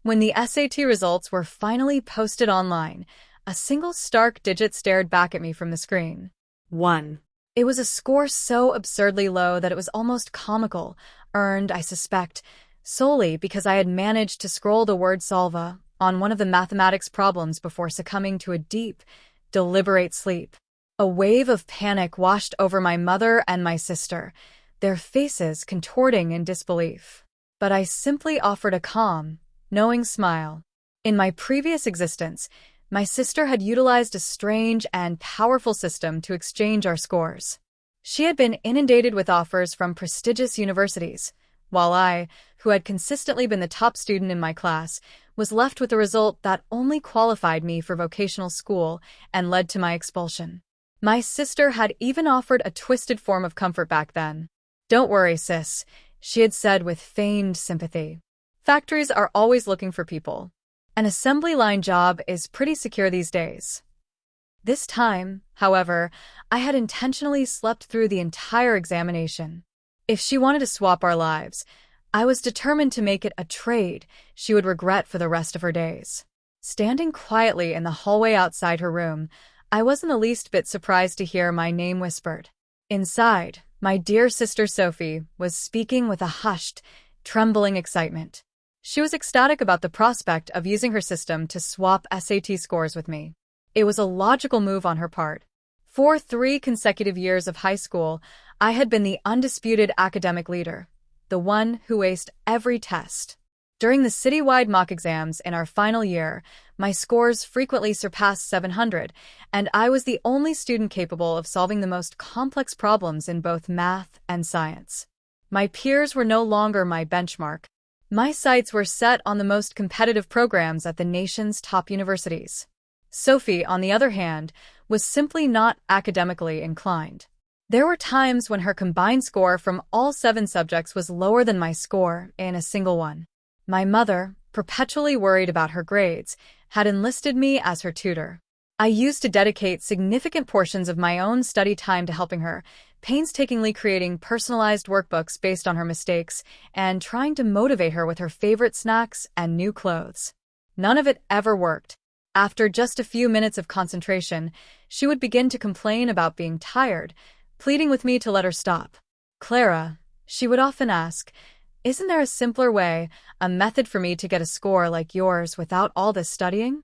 When the SAT results were finally posted online, a single stark digit stared back at me from the screen. 1. It was a score so absurdly low that it was almost comical, earned, I suspect, solely because I had managed to scroll the word salva on one of the mathematics problems before succumbing to a deep, deliberate sleep. A wave of panic washed over my mother and my sister, their faces contorting in disbelief. But I simply offered a calm, knowing smile. In my previous existence, my sister had utilized a strange and powerful system to exchange our scores. She had been inundated with offers from prestigious universities, while I, who had consistently been the top student in my class, was left with a result that only qualified me for vocational school and led to my expulsion. My sister had even offered a twisted form of comfort back then. "Don't worry, sis," she had said with feigned sympathy. "Factories are always looking for people. An assembly line job is pretty secure these days." This time, however, I had intentionally slept through the entire examination. If she wanted to swap our lives, I was determined to make it a trade she would regret for the rest of her days. Standing quietly in the hallway outside her room, I wasn't the least bit surprised to hear my name whispered. Inside, my dear sister Sophie was speaking with a hushed, trembling excitement. She was ecstatic about the prospect of using her system to swap SAT scores with me. It was a logical move on her part. For 3 consecutive years of high school, I had been the undisputed academic leader, the one who aced every test. During the citywide mock exams in our final year, my scores frequently surpassed 700, and I was the only student capable of solving the most complex problems in both math and science. My peers were no longer my benchmark. My sights were set on the most competitive programs at the nation's top universities. Sophie, on the other hand, was simply not academically inclined. There were times when her combined score from all 7 subjects was lower than my score in a single one. My mother, perpetually worried about her grades, had enlisted me as her tutor. I used to dedicate significant portions of my own study time to helping her, painstakingly creating personalized workbooks based on her mistakes and trying to motivate her with her favorite snacks and new clothes. None of it ever worked. After just a few minutes of concentration, she would begin to complain about being tired, pleading with me to let her stop. "Clara," she would often ask, "isn't there a simpler way, a method for me to get a score like yours without all this studying?"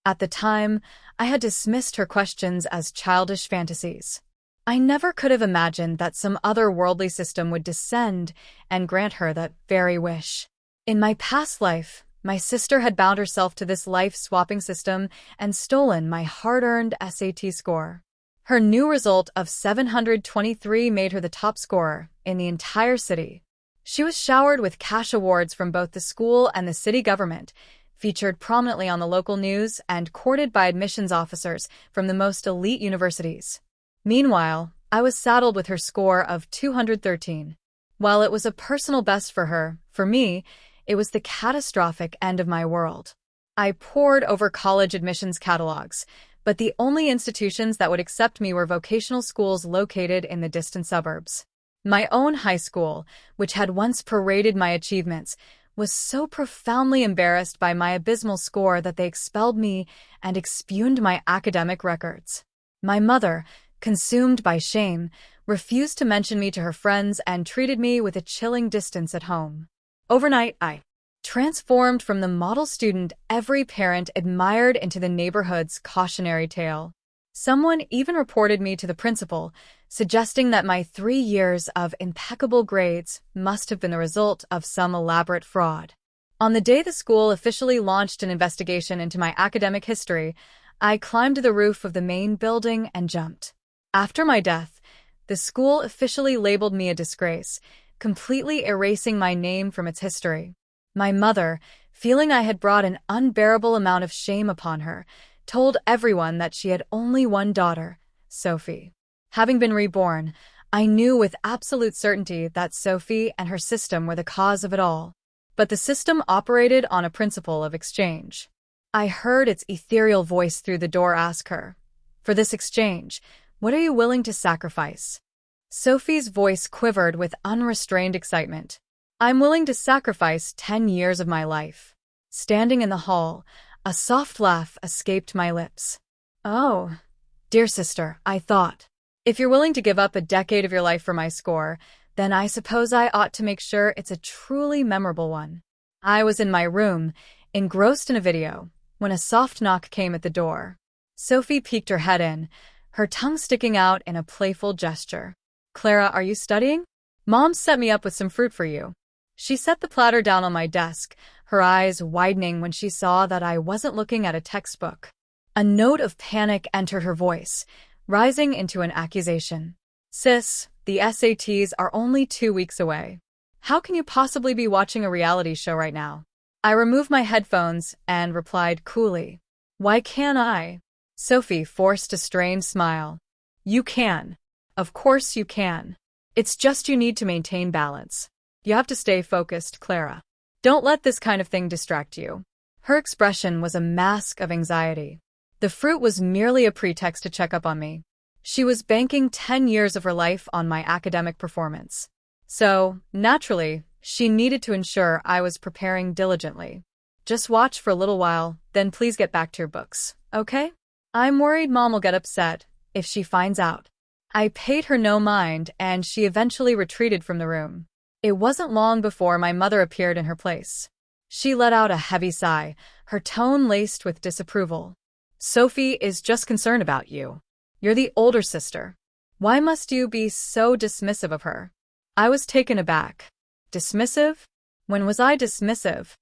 At the time, I had dismissed her questions as childish fantasies. I never could have imagined that some other worldly system would descend and grant her that very wish. In my past life, my sister had bound herself to this life-swapping system and stolen my hard-earned SAT score. Her new result of 723 made her the top scorer in the entire city. She was showered with cash awards from both the school and the city government, featured prominently on the local news, and courted by admissions officers from the most elite universities. Meanwhile, I was saddled with her score of 213. While it was a personal best for her, for me, it was the catastrophic end of my world. I pored over college admissions catalogs, but the only institutions that would accept me were vocational schools located in the distant suburbs. My own high school, which had once paraded my achievements, was so profoundly embarrassed by my abysmal score that they expelled me and expuned my academic records. My mother, consumed by shame, refused to mention me to her friends and treated me with a chilling distance at home. Overnight, I transformed from the model student every parent admired into the neighborhood's cautionary tale. Someone even reported me to the principal, suggesting that my 3 years of impeccable grades must have been the result of some elaborate fraud. On the day the school officially launched an investigation into my academic history, I climbed to the roof of the main building and jumped. After my death, the school officially labeled me a disgrace, completely erasing my name from its history. My mother, feeling I had brought an unbearable amount of shame upon her, told everyone that she had only one daughter, Sophie. Having been reborn, I knew with absolute certainty that Sophie and her system were the cause of it all. But the system operated on a principle of exchange. I heard its ethereal voice through the door ask her, "For this exchange, what are you willing to sacrifice?" Sophie's voice quivered with unrestrained excitement. "I'm willing to sacrifice 10 years of my life." Standing in the hall, a soft laugh escaped my lips. Oh, dear sister, I thought. If you're willing to give up a decade of your life for my score, then I suppose I ought to make sure it's a truly memorable one. I was in my room, engrossed in a video, when a soft knock came at the door. Sophie peeked her head in, her tongue sticking out in a playful gesture. Clara, are you studying? Mom set me up with some fruit for you. She set the platter down on my desk, her eyes widening when she saw that I wasn't looking at a textbook. A note of panic entered her voice, rising into an accusation. Sis, the SATs are only 2 weeks away. How can you possibly be watching a reality show right now? I removed my headphones and replied coolly. Why can't I? Sophie forced a strained smile. You can. Of course you can. It's just you need to maintain balance. You have to stay focused, Clara. Don't let this kind of thing distract you. Her expression was a mask of anxiety. The fruit was merely a pretext to check up on me. She was banking 10 years of her life on my academic performance. So, naturally, she needed to ensure I was preparing diligently. Just watch for a little while, then please get back to your books, okay? I'm worried Mom will get upset if she finds out. I paid her no mind, and she eventually retreated from the room. It wasn't long before my mother appeared in her place. She let out a heavy sigh, her tone laced with disapproval. Sophie is just concerned about you. You're the older sister. Why must you be so dismissive of her? I was taken aback. Dismissive? When was I dismissive?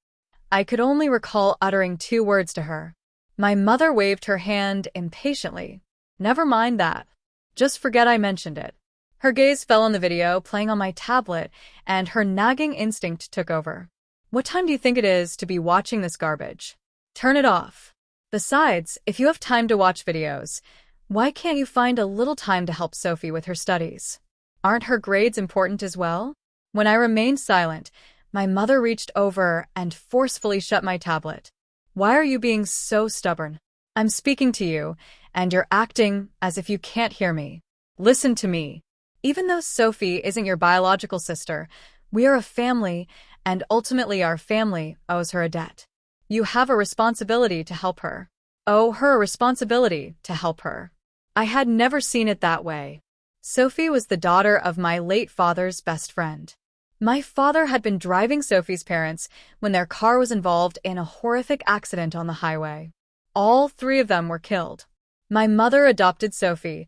I could only recall uttering 2 words to her. My mother waved her hand impatiently. Never mind that. Just forget I mentioned it. Her gaze fell on the video playing on my tablet, and her nagging instinct took over. What time do you think it is to be watching this garbage? Turn it off. Besides, if you have time to watch videos, why can't you find a little time to help Sophie with her studies? Aren't her grades important as well? When I remained silent, my mother reached over and forcefully shut my tablet. Why are you being so stubborn? I'm speaking to you, and you're acting as if you can't hear me. Listen to me. Even though Sophie isn't your biological sister, we are a family, and ultimately our family owes her a debt. You have a responsibility to help her. Owe her a responsibility to help her. I had never seen it that way. Sophie was the daughter of my late father's best friend. My father had been driving Sophie's parents when their car was involved in a horrific accident on the highway. All 3 of them were killed. My mother adopted Sophie,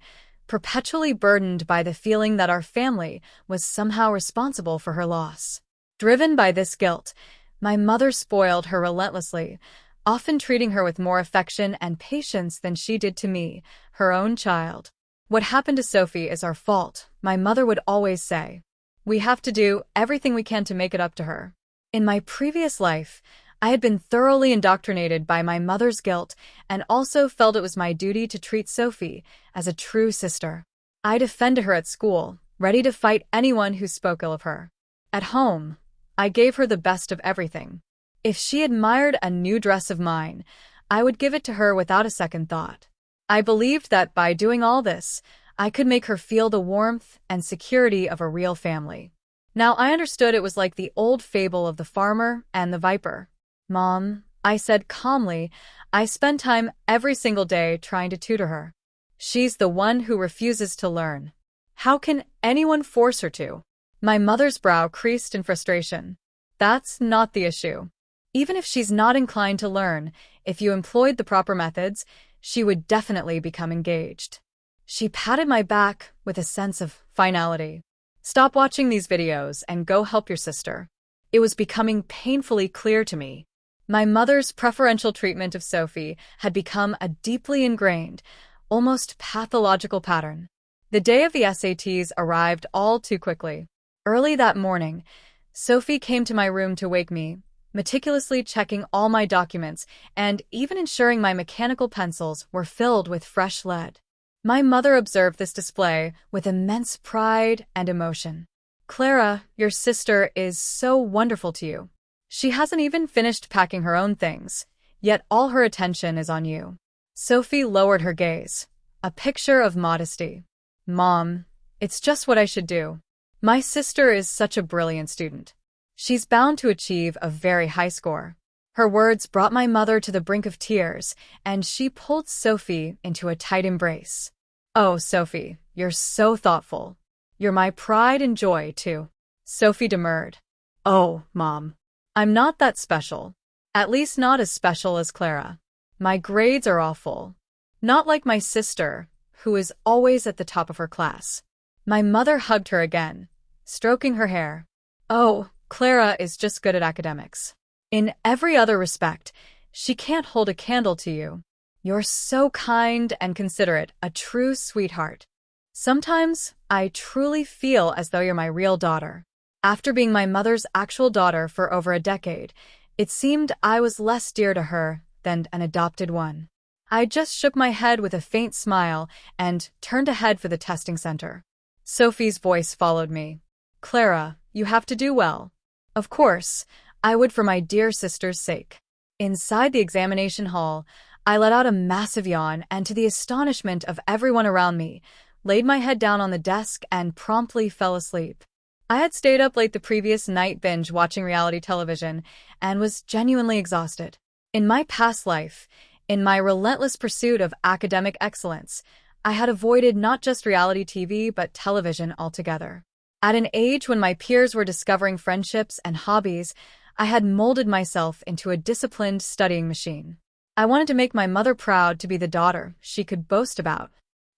perpetually burdened by the feeling that our family was somehow responsible for her loss. Driven by this guilt, my mother spoiled her relentlessly, often treating her with more affection and patience than she did to me, her own child. What happened to Sophie is our fault, my mother would always say. We have to do everything we can to make it up to her. In my previous life, I had been thoroughly indoctrinated by my mother's guilt and also felt it was my duty to treat Sophie as a true sister. I defended her at school, ready to fight anyone who spoke ill of her. At home, I gave her the best of everything. If she admired a new dress of mine, I would give it to her without a second thought. I believed that by doing all this, I could make her feel the warmth and security of a real family. Now I understood it was like the old fable of the farmer and the viper. Mom, I said calmly, I spend time every single day trying to tutor her. She's the one who refuses to learn. How can anyone force her to? My mother's brow creased in frustration. That's not the issue. Even if she's not inclined to learn, if you employed the proper methods, she would definitely become engaged. She patted my back with a sense of finality. Stop watching these videos and go help your sister. It was becoming painfully clear to me. My mother's preferential treatment of Sophie had become a deeply ingrained, almost pathological pattern. The day of the SATs arrived all too quickly. Early that morning, Sophie came to my room to wake me, meticulously checking all my documents and even ensuring my mechanical pencils were filled with fresh lead. My mother observed this display with immense pride and emotion. Clara, your sister is so wonderful to you. She hasn't even finished packing her own things, yet all her attention is on you. Sophie lowered her gaze, a picture of modesty. Mom, it's just what I should do. My sister is such a brilliant student. She's bound to achieve a very high score. Her words brought my mother to the brink of tears, and she pulled Sophie into a tight embrace. "Oh, Sophie, you're so thoughtful. You're my pride and joy, too." Sophie demurred. "Oh, Mom. I'm not that special. At least not as special as Clara. My grades are awful. Not like my sister, who is always at the top of her class." My mother hugged her again, stroking her hair. "Oh, Clara is just good at academics. In every other respect, she can't hold a candle to you. You're so kind and considerate, a true sweetheart. Sometimes I truly feel as though you're my real daughter." After being my mother's actual daughter for over a decade, it seemed I was less dear to her than an adopted one. I just shook my head with a faint smile and turned ahead for the testing center. Sophie's voice followed me. "Clara, you have to do well." Of course, I would for my dear sister's sake. Inside the examination hall, I let out a massive yawn and, to the astonishment of everyone around me, laid my head down on the desk and promptly fell asleep. I had stayed up late the previous night binge watching reality television and was genuinely exhausted. In my past life, in my relentless pursuit of academic excellence, I had avoided not just reality TV but television altogether. At an age when my peers were discovering friendships and hobbies, I had molded myself into a disciplined studying machine. I wanted to make my mother proud to be the daughter she could boast about.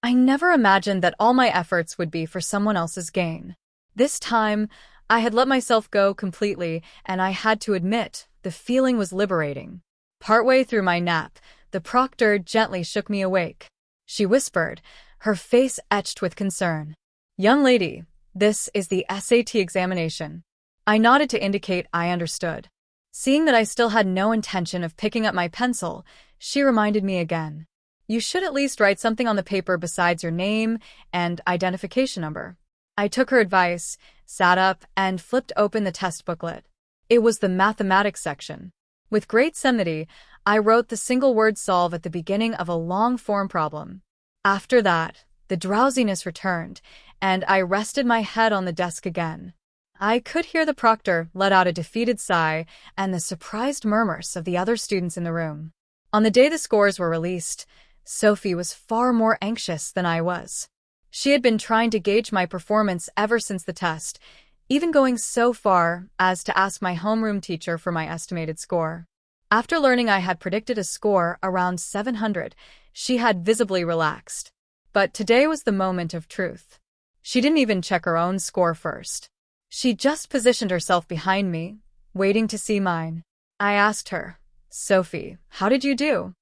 I never imagined that all my efforts would be for someone else's gain. This time, I had let myself go completely, and I had to admit, the feeling was liberating. Partway through my nap, the proctor gently shook me awake. She whispered, her face etched with concern. "Young lady, this is the SAT examination." I nodded to indicate I understood. Seeing that I still had no intention of picking up my pencil, she reminded me again. "You should at least write something on the paper besides your name and identification number." I took her advice, sat up, and flipped open the test booklet. It was the mathematics section. With great solemnity, I wrote the single word solve at the beginning of a long-form problem. After that, the drowsiness returned, and I rested my head on the desk again. I could hear the proctor let out a defeated sigh and the surprised murmurs of the other students in the room. On the day the scores were released, Sophie was far more anxious than I was. She had been trying to gauge my performance ever since the test, even going so far as to ask my homeroom teacher for my estimated score. After learning I had predicted a score around 700, she had visibly relaxed. But today was the moment of truth. She didn't even check her own score first. She just positioned herself behind me, waiting to see mine. I asked her, "Sophie, how did you do?"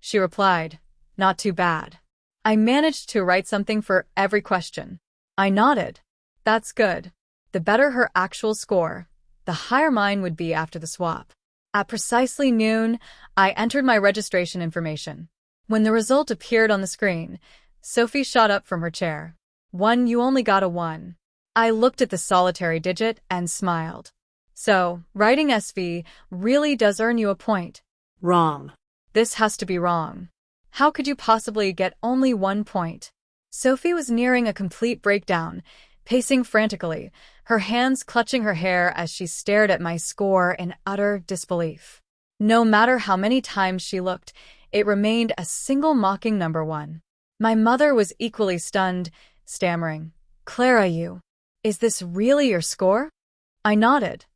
She replied, "Not too bad. I managed to write something for every question." I nodded. "That's good. The better her actual score, the higher mine would be after the swap." At precisely noon, I entered my registration information. When the result appeared on the screen, Sophie shot up from her chair. "1, you only got a 1. I looked at the solitary digit and smiled. "So, writing SV really does earn you a point." Wrong. "This has to be wrong. How could you possibly get only 1 point? Sophie was nearing a complete breakdown, pacing frantically, her hands clutching her hair as she stared at my score in utter disbelief. No matter how many times she looked, it remained a single mocking number 1. My mother was equally stunned, stammering, "Clara, is this really your score?" I nodded.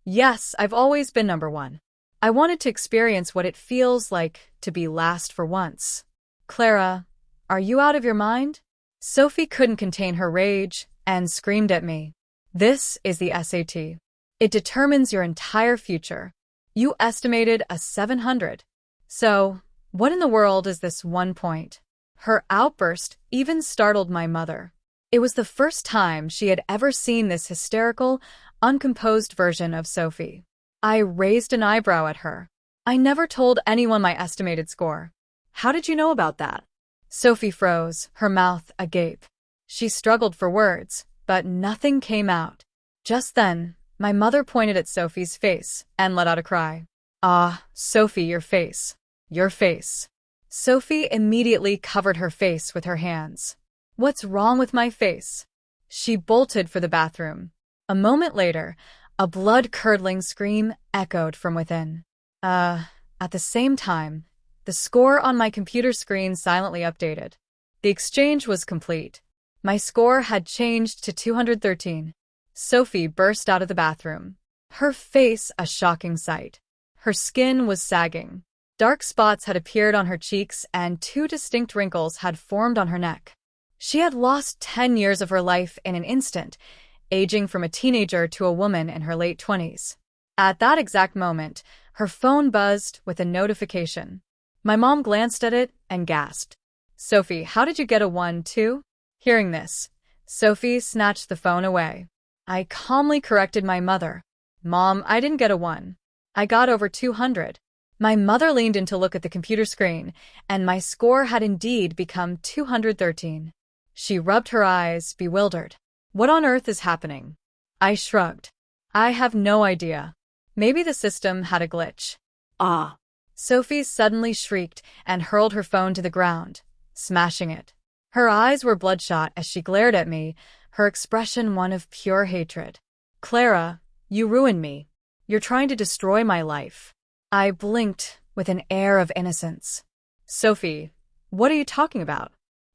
"Yes, I've always been number 1. I wanted to experience what it feels like to be last for once." "Clara, are you out of your mind?" Sophie couldn't contain her rage and screamed at me. "This is the SAT. It determines your entire future. You estimated a 700. So, what in the world is this 1 point? Her outburst even startled my mother. It was the first time she had ever seen this hysterical, uncomposed version of Sophie. I raised an eyebrow at her. "I never told anyone my estimated score." How did you know about that? Sophie froze, her mouth agape. She struggled for words, but nothing came out. Just then, my mother pointed at Sophie's face and let out a cry. "Ah, Sophie, your face. Your face." Sophie immediately covered her face with her hands. "What's wrong with my face?" She bolted for the bathroom. A moment later, a blood-curdling scream echoed from within. Uh, at the same time, the score on my computer screen silently updated. The exchange was complete. My score had changed to 213. Sophie burst out of the bathroom. Her face a shocking sight. Her skin was sagging. Dark spots had appeared on her cheeks and two distinct wrinkles had formed on her neck. She had lost 10 years of her life in an instant, aging from a teenager to a woman in her late 20s. At that exact moment, her phone buzzed with a notification. My mom glanced at it and gasped. "Sophie, how did you get a 1, too?" Hearing this, Sophie snatched the phone away. I calmly corrected my mother. "Mom, I didn't get a 1. I got over 200. My mother leaned in to look at the computer screen, and my score had indeed become 213. She rubbed her eyes, bewildered. "What on earth is happening?" I shrugged. "I have no idea. Maybe the system had a glitch." Ah. Sophie suddenly shrieked and hurled her phone to the ground, smashing it. Her eyes were bloodshot as she glared at me, her expression one of pure hatred. "Clara, you ruined me. You're trying to destroy my life." I blinked with an air of innocence. "Sophie, what are you talking about?"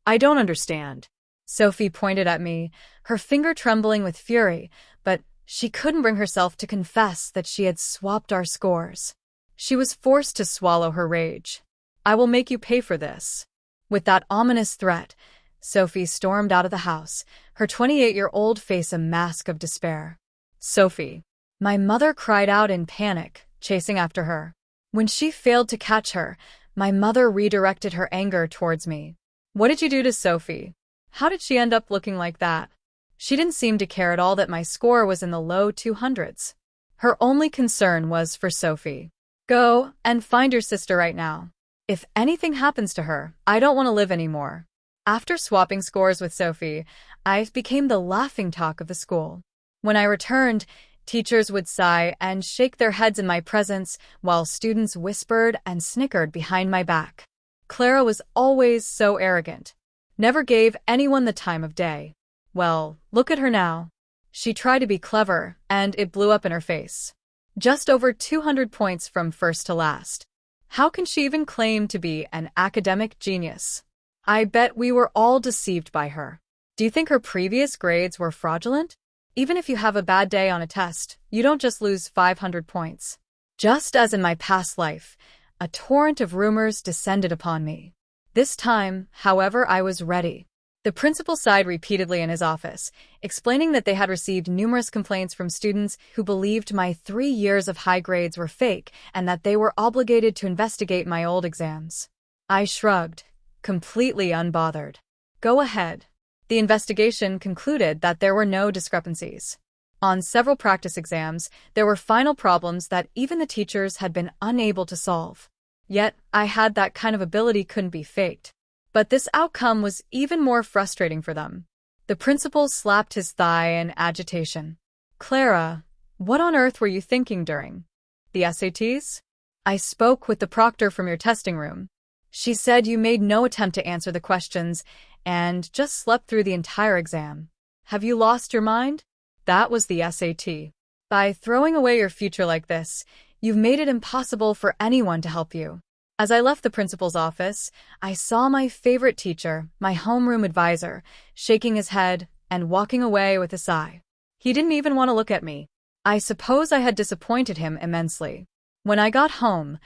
I don't understand. Sophie pointed at me, her finger trembling with fury, but she couldn't bring herself to confess that she had swapped our scores. She was forced to swallow her rage. "I will make you pay for this." With that ominous threat, Sophie stormed out of the house, her 28-year-old face a mask of despair. "Sophie." My mother cried out in panic, chasing after her. When she failed to catch her, my mother redirected her anger towards me. "What did you do to Sophie? How did she end up looking like that?" She didn't seem to care at all that my score was in the low 200s. Her only concern was for Sophie. "Go and find your sister right now. If anything happens to her, I don't want to live anymore." After swapping scores with Sophie, I became the laughingstock of the school. When I returned, teachers would sigh and shake their heads in my presence, while students whispered and snickered behind my back. Clara was always so arrogant. Never gave anyone the time of day. Well, look at her now. She tried to be clever, and it blew up in her face. Just over 200 points from first to last. How can she even claim to be an academic genius? I bet we were all deceived by her. Do you think her previous grades were fraudulent? Even if you have a bad day on a test, you don't just lose 500 points. Just as in my past life, a torrent of rumors descended upon me. This time, however, I was ready. The principal sighed repeatedly in his office, explaining that they had received numerous complaints from students who believed my 3 years of high grades were fake and that they were obligated to investigate my old exams. I shrugged, completely unbothered. "Go ahead." The investigation concluded that there were no discrepancies. On several practice exams, there were final problems that even the teachers had been unable to solve. Yet, I had that kind of ability couldn't be faked. But this outcome was even more frustrating for them. The principal slapped his thigh in agitation. "Clara, what on earth were you thinking during the SATs?" "I spoke with the proctor from your testing room. She said you made no attempt to answer the questions and just slept through the entire exam. Have you lost your mind?" That was the SAT. By throwing away your future like this, you've made it impossible for anyone to help you. As I left the principal's office, I saw my favorite teacher, my homeroom advisor, shaking his head and walking away with a sigh. He didn't even want to look at me. I suppose I had disappointed him immensely. When I got home,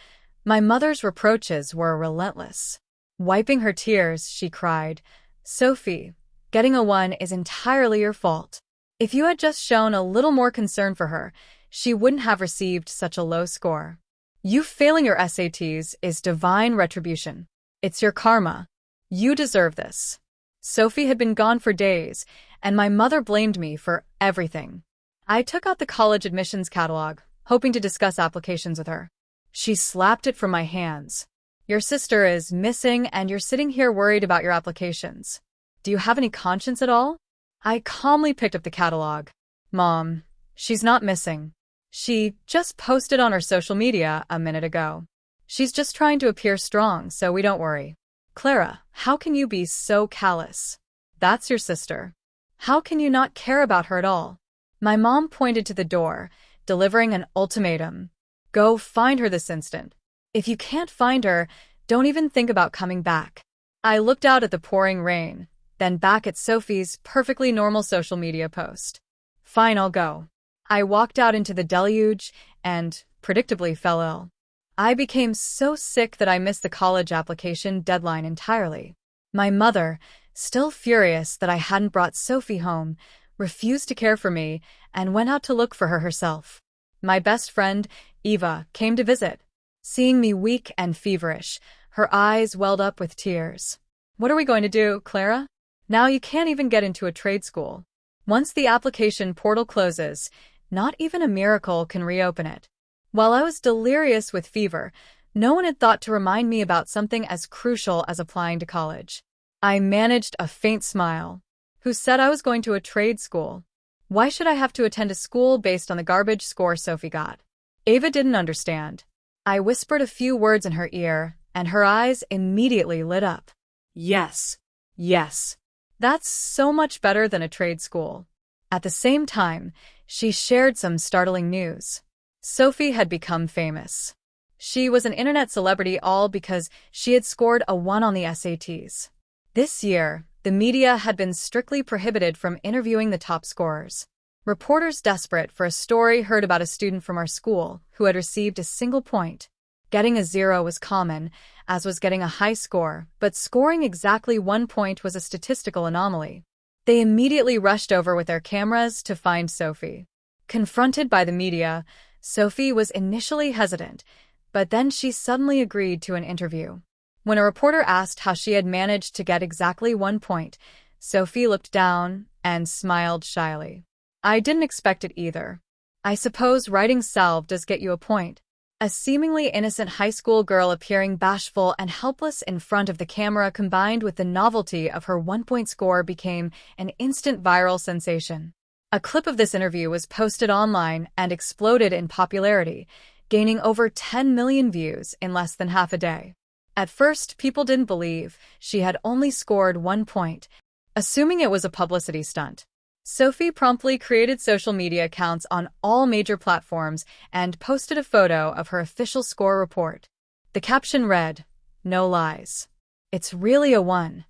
my mother's reproaches were relentless. Wiping her tears, she cried, "Sophie, getting a 1 is entirely your fault. If you had just shown a little more concern for her, she wouldn't have received such a low score. You failing your SATs is divine retribution. It's your karma. You deserve this." Sophie had been gone for days, and my mother blamed me for everything. I took out the college admissions catalog, hoping to discuss applications with her. She slapped it from my hands. "Your sister is missing, and you're sitting here worried about your applications. Do you have any conscience at all?" I calmly picked up the catalog. "Mom, she's not missing. She just posted on her social media a minute ago. She's just trying to appear strong, so we don't worry." "Clara, how can you be so callous? That's your sister. How can you not care about her at all?" My mom pointed to the door, delivering an ultimatum. Go find her this instant. If you can't find her, don't even think about coming back. I looked out at the pouring rain, then back at Sophie's perfectly normal social media post. Fine, I'll go. I walked out into the deluge and, predictably, fell ill. I became so sick that I missed the college application deadline entirely. My mother, still furious that I hadn't brought Sophie home, refused to care for me and went out to look for her herself. My best friend, Eva, came to visit. Seeing me weak and feverish, her eyes welled up with tears. What are we going to do, Clara? Now you can't even get into a trade school. Once the application portal closes, not even a miracle can reopen it. While I was delirious with fever, no one had thought to remind me about something as crucial as applying to college. I managed a faint smile. Who said I was going to a trade school? Why should I have to attend a school based on the garbage score Sophie got? Ava didn't understand. I whispered a few words in her ear, and her eyes immediately lit up. Yes. Yes. That's so much better than a trade school. At the same time, she shared some startling news. Sophie had become famous. She was an internet celebrity, all because she had scored a 1 on the SATs. This year, the media had been strictly prohibited from interviewing the top scorers. Reporters desperate for a story heard about a student from our school who had received a single point. Getting a 0 was common, as was getting a high score, but scoring exactly 1 point was a statistical anomaly. They immediately rushed over with their cameras to find Sophie. Confronted by the media, Sophie was initially hesitant, but then she suddenly agreed to an interview. When a reporter asked how she had managed to get exactly 1 point, Sophie looked down and smiled shyly. I didn't expect it either. I suppose writing salve does get you a point. A seemingly innocent high school girl appearing bashful and helpless in front of the camera combined with the novelty of her 1-point score became an instant viral sensation. A clip of this interview was posted online and exploded in popularity, gaining over 10 million views in less than half a day. At first, people didn't believe she had only scored 1 point, assuming it was a publicity stunt. Sophie promptly created social media accounts on all major platforms and posted a photo of her official score report. The caption read, "No lies. It's really a 1."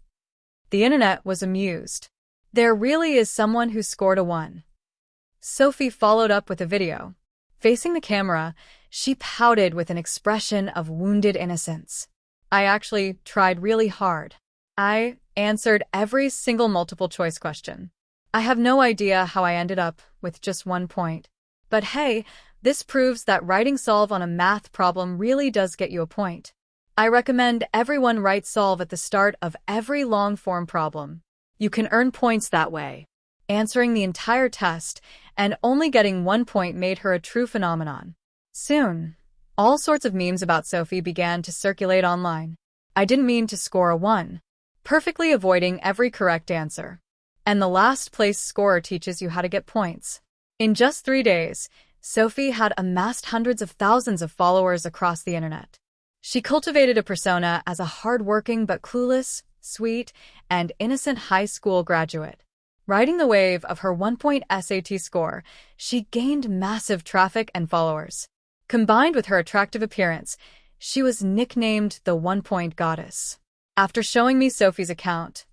The internet was amused. There really is someone who scored a 1. Sophie followed up with a video. Facing the camera, she pouted with an expression of wounded innocence. I actually tried really hard. I answered every single multiple-choice question. I have no idea how I ended up with just 1 point. But hey, this proves that writing solve on a math problem really does get you a point. I recommend everyone write solve at the start of every long-form problem. You can earn points that way. Answering the entire test and only getting 1 point made her a true phenomenon. Soon, all sorts of memes about Sophie began to circulate online. I didn't mean to score a 1, perfectly avoiding every correct answer. And the last place scorer teaches you how to get points. In just 3 days, Sophie had amassed hundreds of thousands of followers across the internet. She cultivated a persona as a hard-working but clueless, sweet, and innocent high school graduate. Riding the wave of her 1-point SAT score, she gained massive traffic and followers. Combined with her attractive appearance, she was nicknamed the 1-point goddess. After showing me Sophie's account,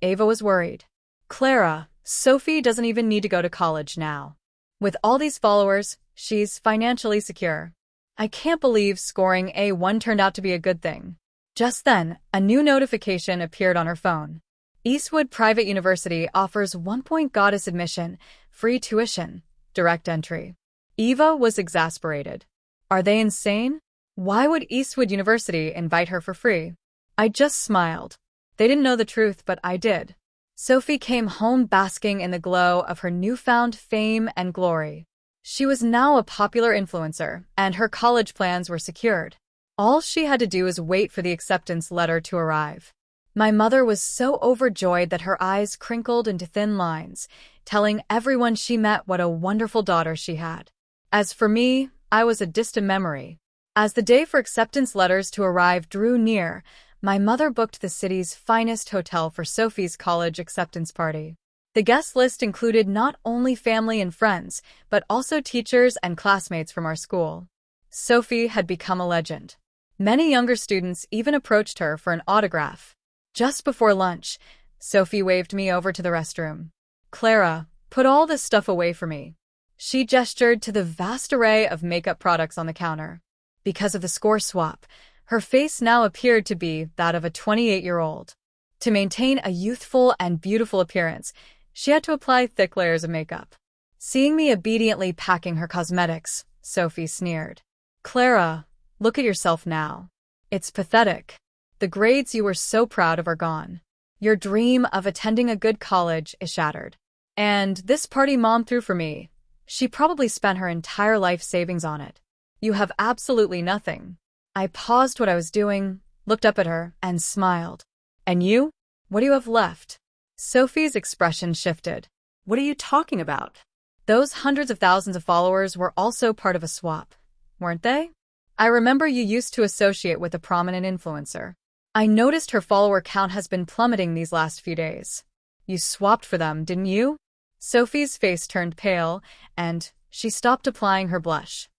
Ava was worried. Clara, Sophie doesn't even need to go to college now. With all these followers, she's financially secure. I can't believe scoring a 1 turned out to be a good thing. Just then, a new notification appeared on her phone. Eastwood Private University offers 1-point goddess admission, free tuition, direct entry. Eva was exasperated. Are they insane? Why would Eastwood University invite her for free? I just smiled. They didn't know the truth, but I did. Sophie came home basking in the glow of her newfound fame and glory. She was now a popular influencer, and her college plans were secured. All she had to do was wait for the acceptance letter to arrive. My mother was so overjoyed that her eyes crinkled into thin lines, telling everyone she met what a wonderful daughter she had. As for me, I was a distant memory. As the day for acceptance letters to arrive drew near, my mother booked the city's finest hotel for Sophie's college acceptance party. The guest list included not only family and friends, but also teachers and classmates from our school. Sophie had become a legend. Many younger students even approached her for an autograph. Just before lunch, Sophie waved me over to the restroom. "Clara, put all this stuff away for me." She gestured to the vast array of makeup products on the counter. Because of the score swap, her face now appeared to be that of a 28-year-old. To maintain a youthful and beautiful appearance, she had to apply thick layers of makeup. Seeing me obediently packing her cosmetics, Sophie sneered. "Clara, look at yourself now. It's pathetic. The grades you were so proud of are gone. Your dream of attending a good college is shattered. And this party mom threw for me, she probably spent her entire life savings on it. You have absolutely nothing." I paused what I was doing, looked up at her, and smiled. "And you? What do you have left?" Sophie's expression shifted. What are you talking about? Those hundreds of thousands of followers were also part of a swap, weren't they? I remember you used to associate with a prominent influencer. I noticed her follower count has been plummeting these last few days. You swapped for them, didn't you? Sophie's face turned pale, and she stopped applying her blush.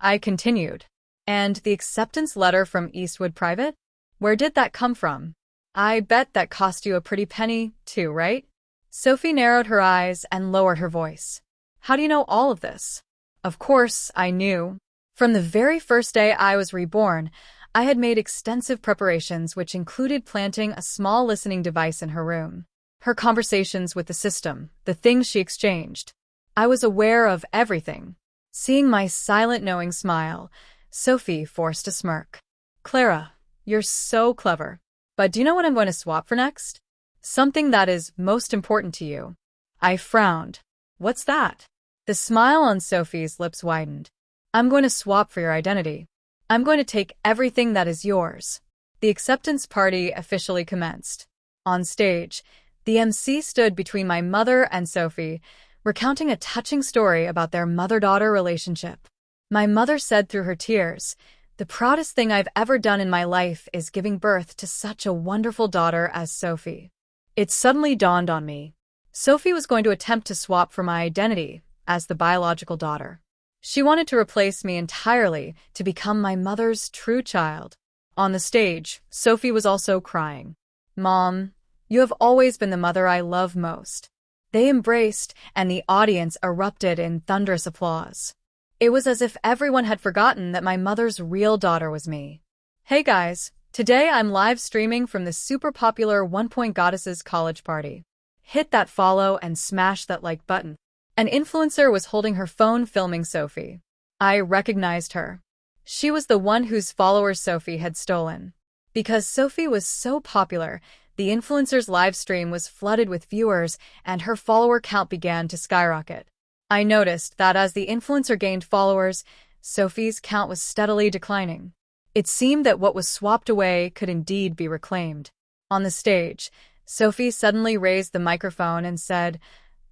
I continued. "And the acceptance letter from Eastwood Private? Where did that come from? I bet that cost you a pretty penny, too, right?" Sophie narrowed her eyes and lowered her voice. "How do you know all of this?" Of course, I knew. From the very first day I was reborn, I had made extensive preparations which included planting a small listening device in her room. Her conversations with the system, the things she exchanged. I was aware of everything. Seeing my silent knowing smile, Sophie forced a smirk. "Clara, you're so clever. But do you know what I'm going to swap for next? Something that is most important to you." I frowned. "What's that?" The smile on Sophie's lips widened. "I'm going to swap for your identity. I'm going to take everything that is yours." The acceptance party officially commenced. On stage, the MC stood between my mother and Sophie, recounting a touching story about their mother-daughter relationship. My mother said through her tears, "The proudest thing I've ever done in my life is giving birth to such a wonderful daughter as Sophie." It suddenly dawned on me. Sophie was going to attempt to swap for my identity as the biological daughter. She wanted to replace me entirely to become my mother's true child. On the stage, Sophie was also crying. "Mom, you have always been the mother I love most." They embraced, and the audience erupted in thunderous applause. It was as if everyone had forgotten that my mother's real daughter was me. Hey guys, today I'm live streaming from the super popular One Point Goddesses college party. Hit that follow and smash that like button. An influencer was holding her phone filming Sophie. I recognized her. She was the one whose followers Sophie had stolen. Because Sophie was so popular, the influencer's live stream was flooded with viewers and her follower count began to skyrocket. I noticed that as the influencer gained followers, Sophie's count was steadily declining. It seemed that what was swapped away could indeed be reclaimed. On the stage, Sophie suddenly raised the microphone and said,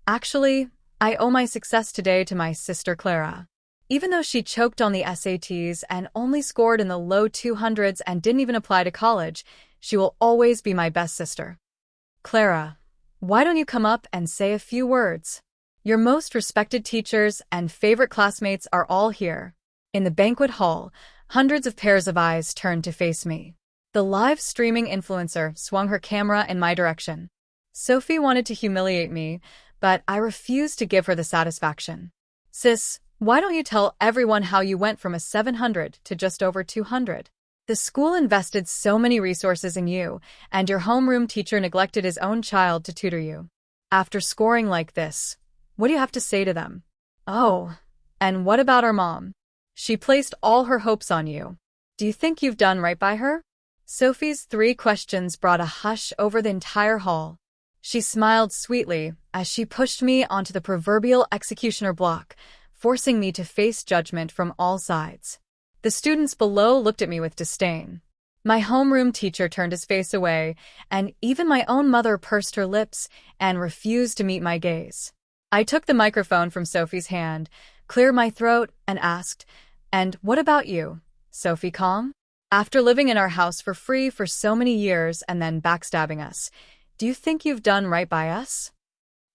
"Actually, I owe my success today to my sister Clara. Even though she choked on the SATs and only scored in the low 200s and didn't even apply to college, she will always be my best sister. Clara, why don't you come up and say a few words? Your most respected teachers and favorite classmates are all here." In the banquet hall, hundreds of pairs of eyes turned to face me. The live streaming influencer swung her camera in my direction. Sophie wanted to humiliate me, but I refused to give her the satisfaction. "Sis, why don't you tell everyone how you went from a 700 to just over 200? The school invested so many resources in you, and your homeroom teacher neglected his own child to tutor you. After scoring like this, what do you have to say to them? Oh, and what about our mom? She placed all her hopes on you. Do you think you've done right by her?" Sophie's 3 questions brought a hush over the entire hall. She smiled sweetly as she pushed me onto the proverbial executioner block, forcing me to face judgment from all sides. The students below looked at me with disdain. My homeroom teacher turned his face away, and even my own mother pursed her lips and refused to meet my gaze. I took the microphone from Sophie's hand, cleared my throat, and asked, "And what about you, Sophie Kong? After living in our house for free for so many years and then backstabbing us, do you think you've done right by us?"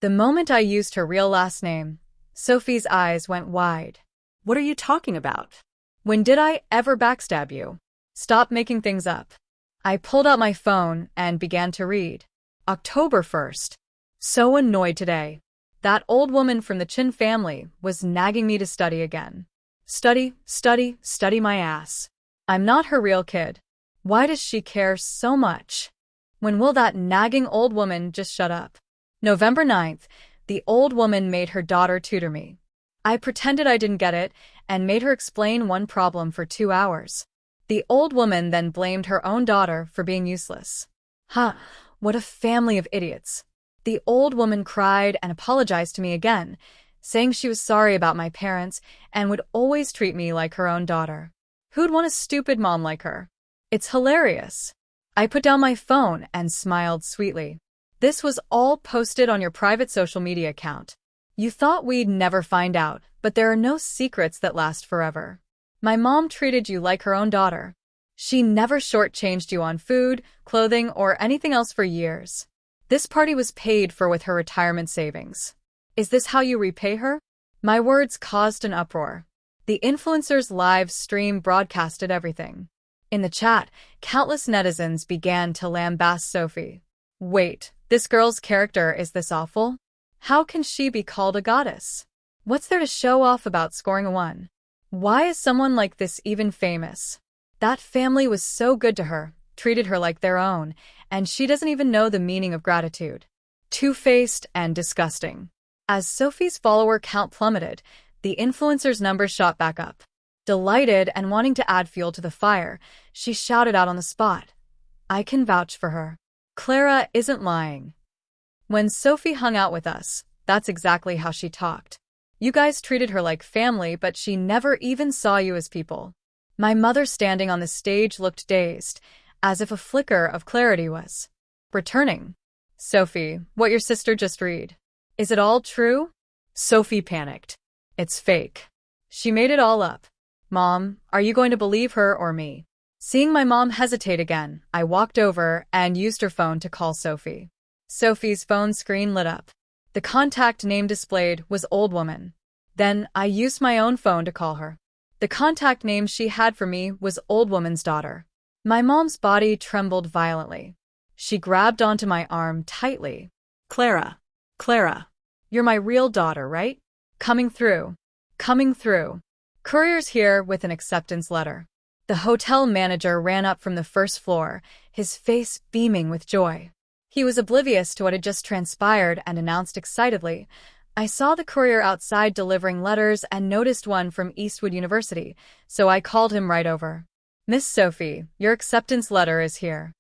The moment I used her real last name, Sophie's eyes went wide. What are you talking about? When did I ever backstab you? Stop making things up. I pulled out my phone and began to read. October 1st. So annoyed today. That old woman from the Chin family was nagging me to study again. Study, study, study my ass. I'm not her real kid. Why does she care so much? When will that nagging old woman just shut up? November 9th, the old woman made her daughter tutor me. I pretended I didn't get it and made her explain one problem for 2 hours. The old woman then blamed her own daughter for being useless. Ha, what a family of idiots. The old woman cried and apologized to me again, saying she was sorry about my parents and would always treat me like her own daughter. Who'd want a stupid mom like her? It's hilarious. I put down my phone and smiled sweetly. This was all posted on your private social media account. You thought we'd never find out, but there are no secrets that last forever. My mom treated you like her own daughter. She never shortchanged you on food, clothing, or anything else for years. This party was paid for with her retirement savings. Is this how you repay her? My words caused an uproar. The influencer's live stream broadcasted everything. In the chat, countless netizens began to lambaste Sophie. Wait, this girl's character is this awful? How can she be called a goddess? What's there to show off about scoring a 1? Why is someone like this even famous? That family was so good to her, treated her like their own, and she doesn't even know the meaning of gratitude. Two-faced and disgusting. As Sophie's follower count plummeted, the influencer's numbers shot back up. Delighted and wanting to add fuel to the fire, she shouted out on the spot, "I can vouch for her. Clara isn't lying. When Sophie hung out with us, that's exactly how she talked. You guys treated her like family, but she never even saw you as people." My mother standing on the stage looked dazed, as if a flicker of clarity was returning. "Sophie, what your sister just read. Is it all true?" Sophie panicked. "It's fake. She made it all up. Mom, are you going to believe her or me?" Seeing my mom hesitate again, I walked over and used her phone to call Sophie. Sophie's phone screen lit up. The contact name displayed was Old Woman. Then I used my own phone to call her. The contact name she had for me was Old Woman's daughter. My mom's body trembled violently. She grabbed onto my arm tightly. Clara, you're my real daughter, right? Coming through. Courier's here with an acceptance letter." The hotel manager ran up from the first floor, his face beaming with joy. He was oblivious to what had just transpired and announced excitedly, "I saw the courier outside delivering letters and noticed one from Eastwood University, so I called him right over. Miss Sophie, your acceptance letter is here."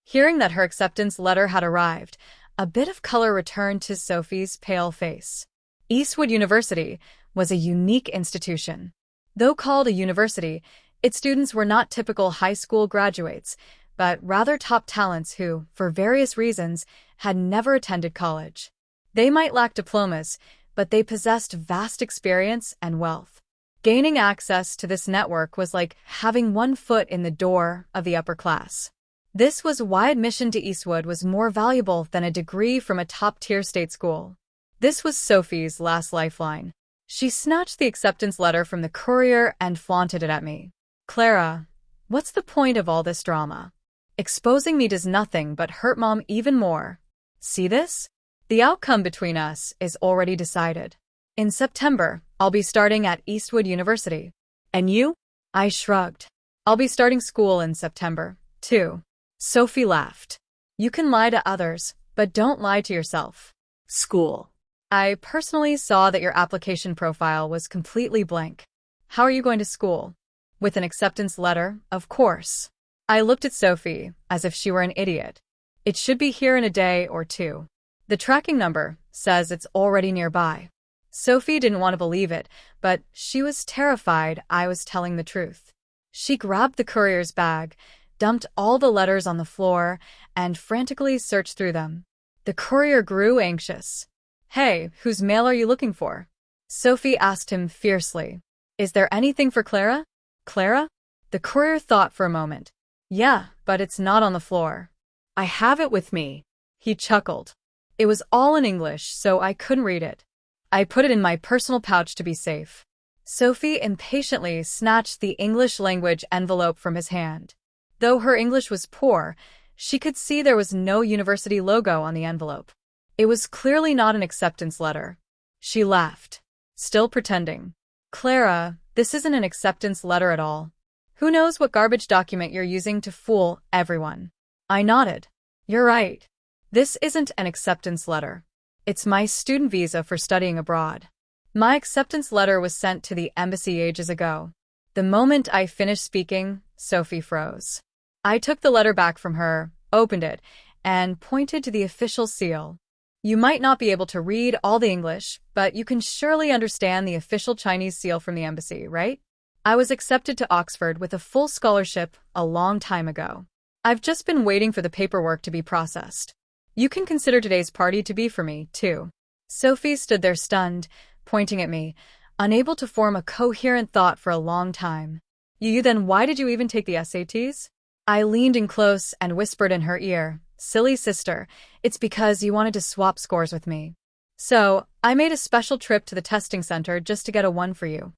Hearing that her acceptance letter had arrived, a bit of color returned to Sophie's pale face. Eastwood University was a unique institution. Though called a university, its students were not typical high school graduates, but rather top talents who, for various reasons, had never attended college. They might lack diplomas, but they possessed vast experience and wealth. Gaining access to this network was like having one foot in the door of the upper class. This was why admission to Eastwood was more valuable than a degree from a top-tier state school. This was Sophie's last lifeline. She snatched the acceptance letter from the courier and flaunted it at me. "Clara, what's the point of all this drama? Exposing me does nothing but hurt Mom even more. See this? The outcome between us is already decided. In September, I'll be starting at Eastwood University. And you?" I shrugged. "I'll be starting school in September, too." Sophie laughed. "You can lie to others, but don't lie to yourself." "School. I personally saw that your application profile was completely blank. How are you going to school?" "With an acceptance letter, of course." I looked at Sophie as if she were an idiot. "It should be here in a day or 2. The tracking number says it's already nearby." Sophie didn't want to believe it, but she was terrified I was telling the truth. She grabbed the courier's bag, dumped all the letters on the floor, and frantically searched through them. The courier grew anxious. "Hey, whose mail are you looking for?" Sophie asked him fiercely. "Is there anything for Clara?" "Clara?" The courier thought for a moment. "Yeah, but it's not on the floor." "I have it with me." He chuckled. It was all in English, so I couldn't read it. I put it in my personal pouch to be safe. Sophie impatiently snatched the English language envelope from his hand. Though her English was poor, she could see there was no university logo on the envelope. It was clearly not an acceptance letter. She laughed, still pretending. Clara, this isn't an acceptance letter at all. Who knows what garbage document you're using to fool everyone? I nodded. You're right. This isn't an acceptance letter. It's my student visa for studying abroad. My acceptance letter was sent to the embassy ages ago. The moment I finished speaking, Sophie froze. I took the letter back from her, opened it, and pointed to the official seal. You might not be able to read all the English, but you can surely understand the official Chinese seal from the embassy, right? I was accepted to Oxford with a full scholarship a long time ago. I've just been waiting for the paperwork to be processed. You can consider today's party to be for me, too. Sophie stood there stunned, pointing at me, unable to form a coherent thought for a long time. Then why did you even take the SATs? I leaned in close and whispered in her ear, silly sister, it's because you wanted to swap scores with me. So, I made a special trip to the testing center just to get a 1 for you.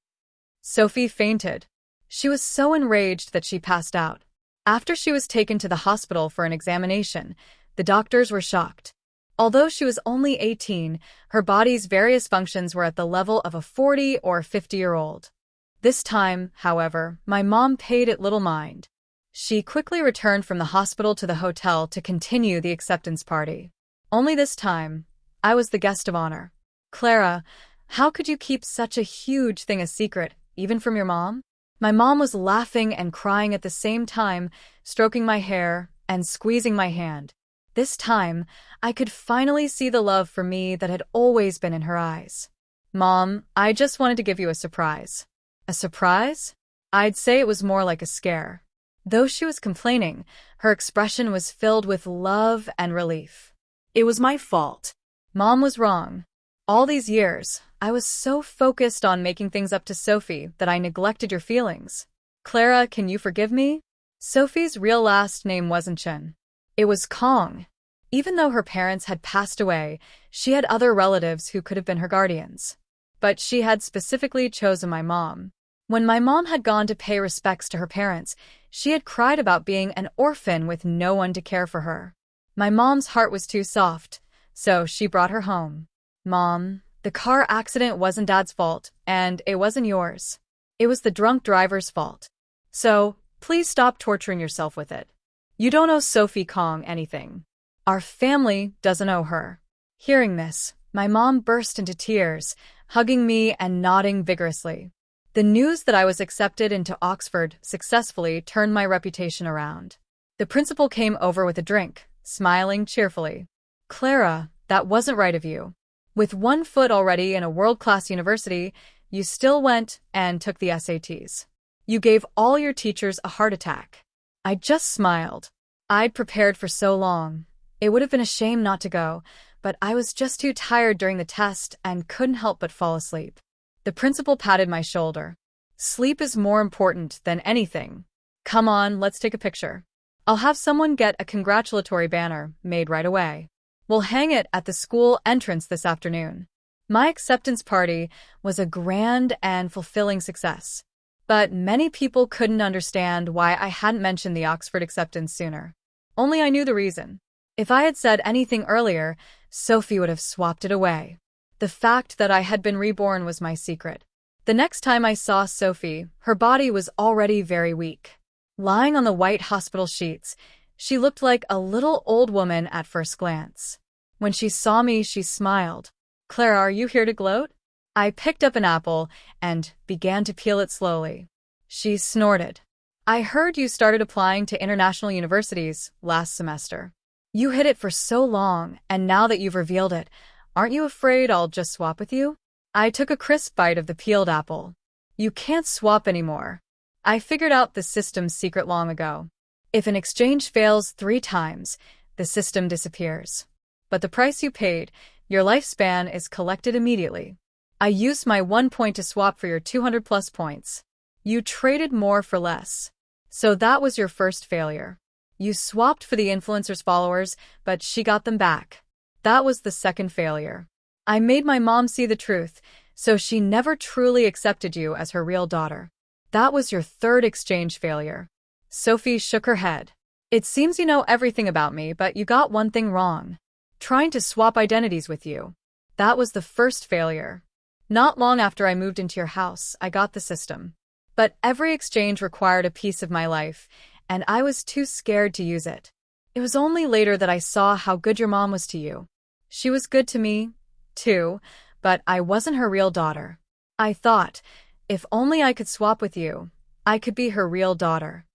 Sophie fainted. She was so enraged that she passed out. After she was taken to the hospital for an examination, the doctors were shocked. Although she was only 18, her body's various functions were at the level of a 40 or 50-year-old. This time, however, my mom paid it little mind. She quickly returned from the hospital to the hotel to continue the acceptance party. Only this time, I was the guest of honor. Clara, how could you keep such a huge thing a secret, even from your mom? My mom was laughing and crying at the same time, stroking my hair and squeezing my hand. This time, I could finally see the love for me that had always been in her eyes. Mom, I just wanted to give you a surprise. A surprise? I'd say it was more like a scare. Though she was complaining, her expression was filled with love and relief. It was my fault. Mom was wrong. All these years, I was so focused on making things up to Sophie that I neglected your feelings. Clara, can you forgive me? Sophie's real last name wasn't Chen. It was Kong. Even though her parents had passed away, she had other relatives who could have been her guardians. But she had specifically chosen my mom. When my mom had gone to pay respects to her parents, she had cried about being an orphan with no one to care for her. My mom's heart was too soft, so she brought her home. Mom, the car accident wasn't Dad's fault, and it wasn't yours. It was the drunk driver's fault. So, please stop torturing yourself with it. You don't owe Sophie Kong anything. Our family doesn't owe her. Hearing this, my mom burst into tears, hugging me and nodding vigorously. The news that I was accepted into Oxford successfully turned my reputation around. The principal came over with a drink, smiling cheerfully. Clara, that wasn't right of you. With 1 foot already in a world-class university, you still went and took the SATs. You gave all your teachers a heart attack. I just smiled. I'd prepared for so long. It would have been a shame not to go, but I was just too tired during the test and couldn't help but fall asleep. The principal patted my shoulder. Sleep is more important than anything. Come on, let's take a picture. I'll have someone get a congratulatory banner made right away. We'll hang it at the school entrance this afternoon. My acceptance party was a grand and fulfilling success. But many people couldn't understand why I hadn't mentioned the Oxford acceptance sooner. Only I knew the reason. If I had said anything earlier, Sophie would have swapped it away. The fact that I had been reborn was my secret. The next time I saw Sophie, her body was already very weak. Lying on the white hospital sheets, she looked like a little old woman at first glance. When she saw me, she smiled. Clara, are you here to gloat? I picked up an apple and began to peel it slowly. She snorted. I heard you started applying to international universities last semester. You hid it for so long, and now that you've revealed it, aren't you afraid I'll just swap with you? I took a crisp bite of the peeled apple. You can't swap anymore. I figured out the system's secret long ago. If an exchange fails 3 times, the system disappears. But the price you paid, your lifespan, is collected immediately. I used my 1 point to swap for your 200+ points. You traded more for less. So that was your first failure. You swapped for the influencer's followers, but she got them back. That was the second failure. I made my mom see the truth. so she never truly accepted you as her real daughter. That was your third exchange failure. Sophie shook her head. It seems you know everything about me, but you got one thing wrong. Trying to swap identities with you. That was the first failure. Not long after I moved into your house, I got the system. But every exchange required a piece of my life, and I was too scared to use it. It was only later that I saw how good your mom was to you. She was good to me, too, but I wasn't her real daughter. I thought, if only I could swap with you, I could be her real daughter.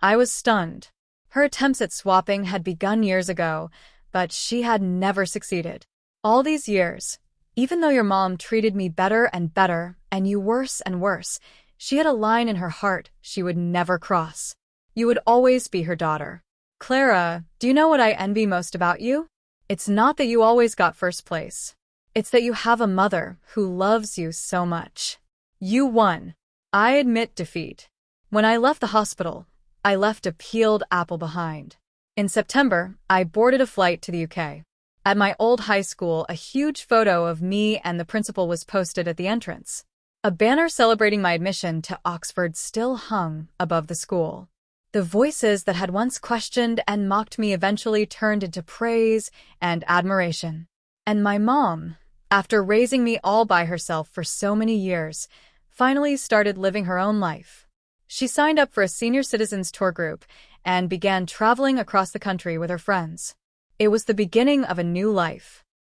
I was stunned. Her attempts at swapping had begun years ago, but she had never succeeded. All these years, even though your mom treated me better and better, and you worse and worse, she had a line in her heart she would never cross. You would always be her daughter. Clara, do you know what I envy most about you? It's not that you always got first place. It's that you have a mother who loves you so much. You won. I admit defeat. When I left the hospital, I left a peeled apple behind. In September, I boarded a flight to the UK. At my old high school, a huge photo of me and the principal was posted at the entrance. A banner celebrating my admission to Oxford still hung above the school. The voices that had once questioned and mocked me eventually turned into praise and admiration. And my mom, after raising me all by herself for so many years, finally started living her own life. She signed up for a senior citizens tour group and began traveling across the country with her friends. It was the beginning of a new life.